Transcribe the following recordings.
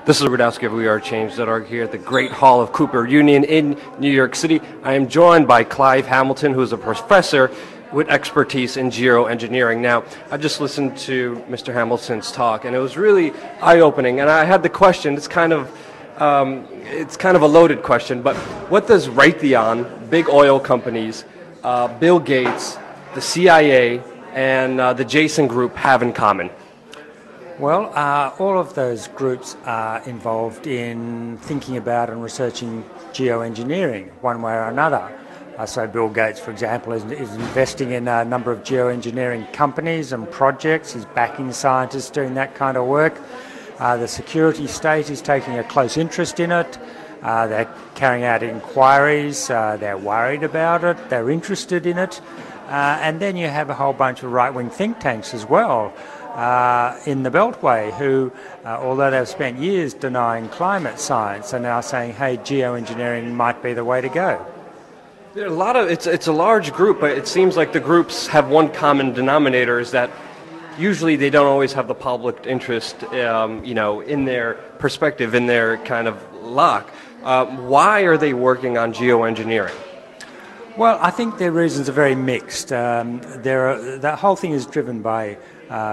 This is Rudowski of We Are Change.org here at the Great Hall of Cooper Union in New York City. I am joined by Clive Hamilton, who is a professor with expertise in geoengineering. Now, I just listened to Mr. Hamilton's talk, and it was really eye-opening. And I had the question. It's kind of a loaded question, but what does Raytheon, big oil companies, Bill Gates, the CIA, and the Jason Group have in common? Well, all of those groups are involved in thinking about and researching geoengineering one way or another. So Bill Gates, for example, is investing in a number of geoengineering companies and projects. He's backing scientists doing that kind of work. The security state is taking a close interest in it. They're carrying out inquiries. They're worried about it. They're interested in it. And then you have a whole bunch of right-wing think tanks as well. In the Beltway, who, although they've spent years denying climate science, are now saying, hey, geoengineering might be the way to go. There are it's a large group, but it seems like the groups have one common denominator, is that usually they don't always have the public interest, in their perspective, in their kind of lock. Why are they working on geoengineering? Well, I think their reasons are very mixed. The whole thing is driven by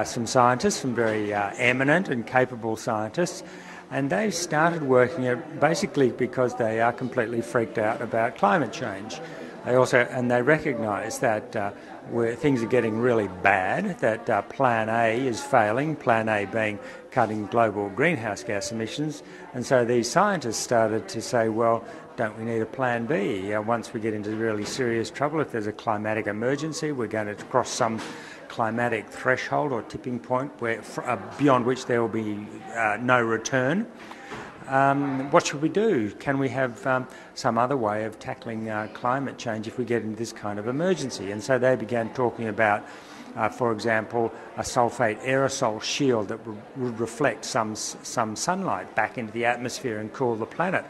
some scientists, some very eminent and capable scientists, and they've started working it basically because they are completely freaked out about climate change. They recognise that where things are getting really bad, that Plan A is failing, Plan A being cutting global greenhouse gas emissions, and so these scientists started to say, well, don't we need a Plan B? Once we get into really serious trouble, if there's a climatic emergency, we're going to cross some climatic threshold or tipping point beyond which there will be no return. What should we do? Can we have some other way of tackling climate change if we get into this kind of emergency? And so they began talking about, for example, a sulfate aerosol shield that would reflect some sunlight back into the atmosphere and cool the planet.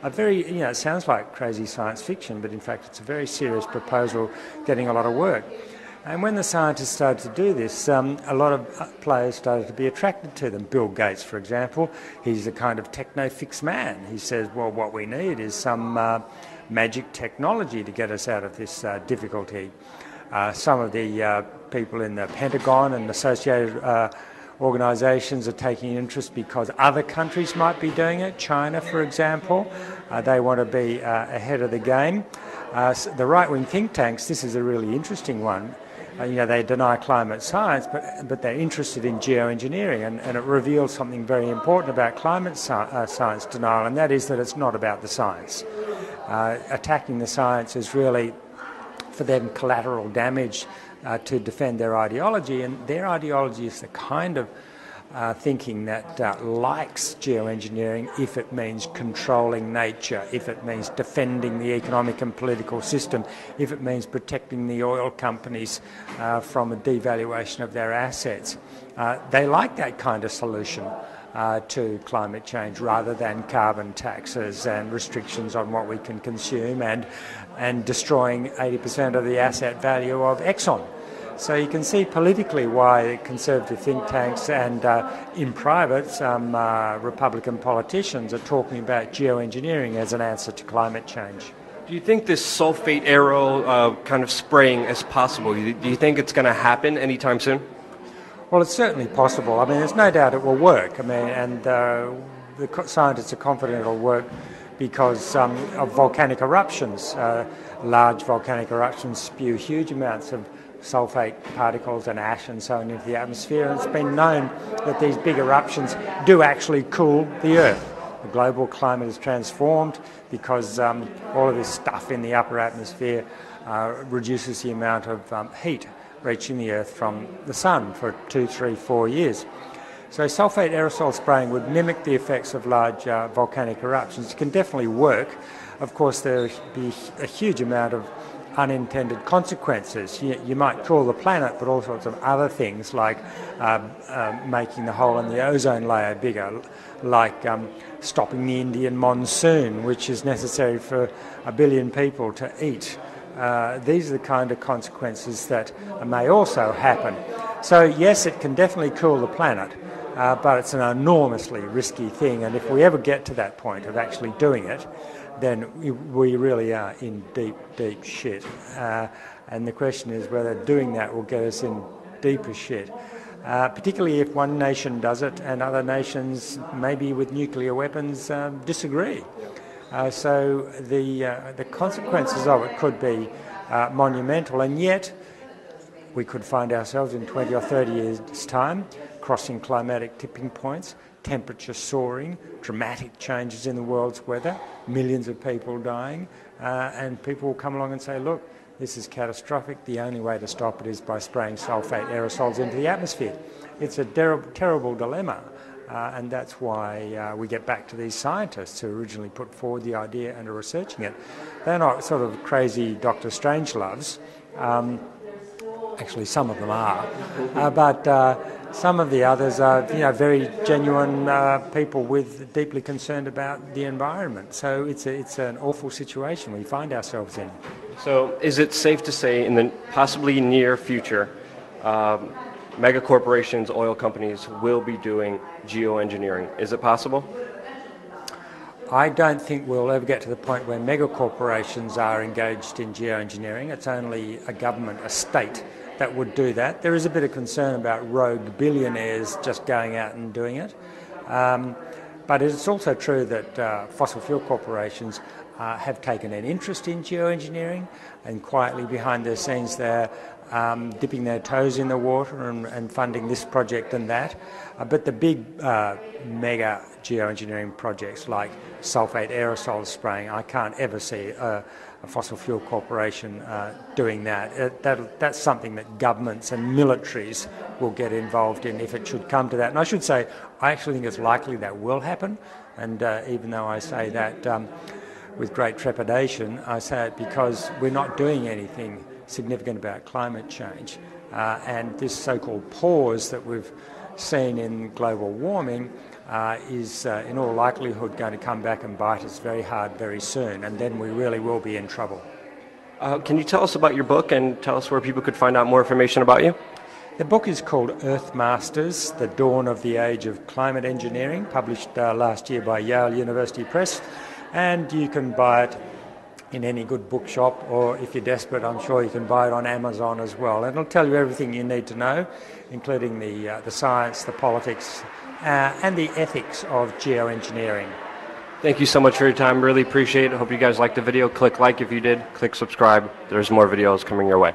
It sounds like crazy science fiction, but in fact it's a very serious proposal getting a lot of work. And when the scientists started to do this, a lot of players started to be attracted to them. Bill Gates, for example, he's a kind of techno-fix man. He says, well, what we need is some magic technology to get us out of this difficulty. Some of the people in the Pentagon and associated organisations are taking interest because other countries might be doing it. China, for example, they want to be ahead of the game. The right-wing think tanks, this is a really interesting one. They deny climate science, but they're interested in geoengineering, and it reveals something very important about climate science denial, and that is that it's not about the science. Attacking the science is really, for them, collateral damage to defend their ideology, and their ideology is the kind of thinking that likes geoengineering if it means controlling nature, if it means defending the economic and political system, if it means protecting the oil companies from a devaluation of their assets. They like that kind of solution to climate change rather than carbon taxes and restrictions on what we can consume and destroying 80% of the asset value of Exxon. So you can see politically why conservative think tanks and in private some Republican politicians are talking about geoengineering as an answer to climate change. Do you think this sulfate arrow kind of spraying is possible? Do you think it's going to happen anytime soon? Well, it's certainly possible. I mean, there's no doubt it will work. And the scientists are confident it will work because of volcanic eruptions. Large volcanic eruptions spew huge amounts of sulfate particles and ash and so on into the atmosphere, and it's been known that these big eruptions do actually cool the Earth. The global climate is transformed because all of this stuff in the upper atmosphere reduces the amount of heat reaching the Earth from the sun for 2, 3, 4 years. So sulfate aerosol spraying would mimic the effects of large volcanic eruptions. It can definitely work. Of course, there would be a huge amount of unintended consequences. You might cool the planet, but all sorts of other things like making the hole in the ozone layer bigger, like stopping the Indian monsoon, which is necessary for 1 billion people to eat. These are the kind of consequences that may also happen. So yes, it can definitely cool the planet, but it's an enormously risky thing, and if we ever get to that point of actually doing it, then we really are in deep, deep shit. And the question is whether doing that will get us in deeper shit, particularly if one nation does it and other nations, maybe with nuclear weapons, disagree. So the consequences of it could be monumental, and yet we could find ourselves in 20 or 30 years' time crossing climatic tipping points, temperature soaring, dramatic changes in the world's weather, millions of people dying, and people will come along and say, look, this is catastrophic. The only way to stop it is by spraying sulfate aerosols into the atmosphere. It's a terrible dilemma, and that's why we get back to these scientists who originally put forward the idea and are researching it. They're not sort of crazy Dr. Strangeloves. Actually, some of them are, but some of the others are, very genuine people deeply concerned about the environment. So it's an awful situation we find ourselves in. So is it safe to say in the possibly near future, mega corporations, oil companies will be doing geoengineering? Is it possible? I don't think we'll ever get to the point where mega corporations are engaged in geoengineering. It's only a government, a state, that would do that. There is a bit of concern about rogue billionaires just going out and doing it. But it's also true that fossil fuel corporations have taken an interest in geoengineering, and quietly behind the scenes they're dipping their toes in the water and funding this project and that. But the big mega geoengineering projects like sulfate aerosol spraying, I can't ever see a fossil fuel corporation doing that. That's something that governments and militaries will get involved in if it should come to that. And I should say, I actually think it's likely that will happen. And even though I say that with great trepidation, I say it because we're not doing anything significant about climate change. And this so-called pause that we've seen in global warming is in all likelihood going to come back and bite us very hard very soon, and then we really will be in trouble. Can you tell us about your book and tell us where people could find out more information about you? The book is called Earth Masters, The Dawn of the Age of Climate Engineering, published last year by Yale University Press, and you can buy it in any good bookshop, or if you're desperate, I'm sure you can buy it on Amazon as well. And it'll tell you everything you need to know, including the science, the politics, and the ethics of geoengineering. Thank you so much for your time. Really appreciate it. Hope you guys liked the video. Click like if you did. Click subscribe. There's more videos coming your way.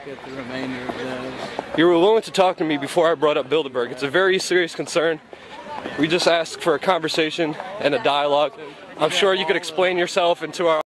Get the remainder of those. You were willing to talk to me before I brought up Bilderberg. It's a very serious concern. We just asked for a conversation and a dialogue. I'm sure you could explain yourself into our